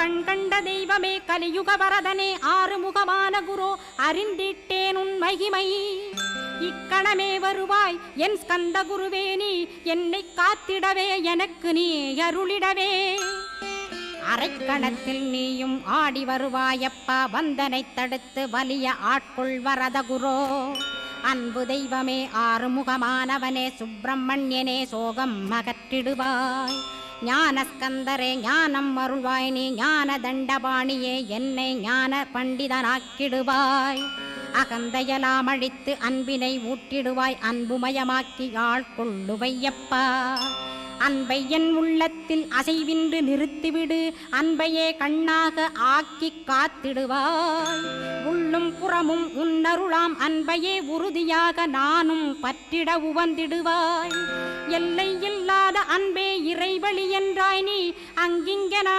கண் கண்ட தெய்வமே கலியுக வரதனே ஆறுமுகமான குரு அறிந்திட்டேன் உன் மகிமை. இக்கணமே வருவாய் என் ஸ்கந்த குருவே, நீ என்னை காத்திடவே எனக்கு நீ அருளிடவே. அரைக்கணத்தில் நீயும் ஆடி வருவாயப்பா, வந்தனை தடுத்து வலிய ஆட்கொள் வரத குரோ. அன்பு தெய்வமே ஆறுமுகமானவனே சுப்பிரமணியனே சோகம் அகற்றிடுவாய். ஞானஸ்கந்தரே ஞானம் அருள்வாய், நீ ஞான தண்டபாணியே என்னை ஞான பண்டிதனாக்கிடுவாய். அகந்தையலாம் அழித்து அன்பினை ஊட்டிடுவாய், அன்புமயமாக்கி ஆள்கொள்ளுவையப்பா. அன்பை என் உள்ளத்தில் அசைவின்று நிறுத்திவிடு, அன்பையே கண்ணாக ஆக்கி காத்திடுவாய். உள்ளும் புறமும் உன்னருளாம் அன்பையே உறுதியாக நானும் பற்றிட உவந்திடுவாய். எல்லை இல்லாத அன்பே இறைவழி என்றாய் நீ, அங்கிங்கன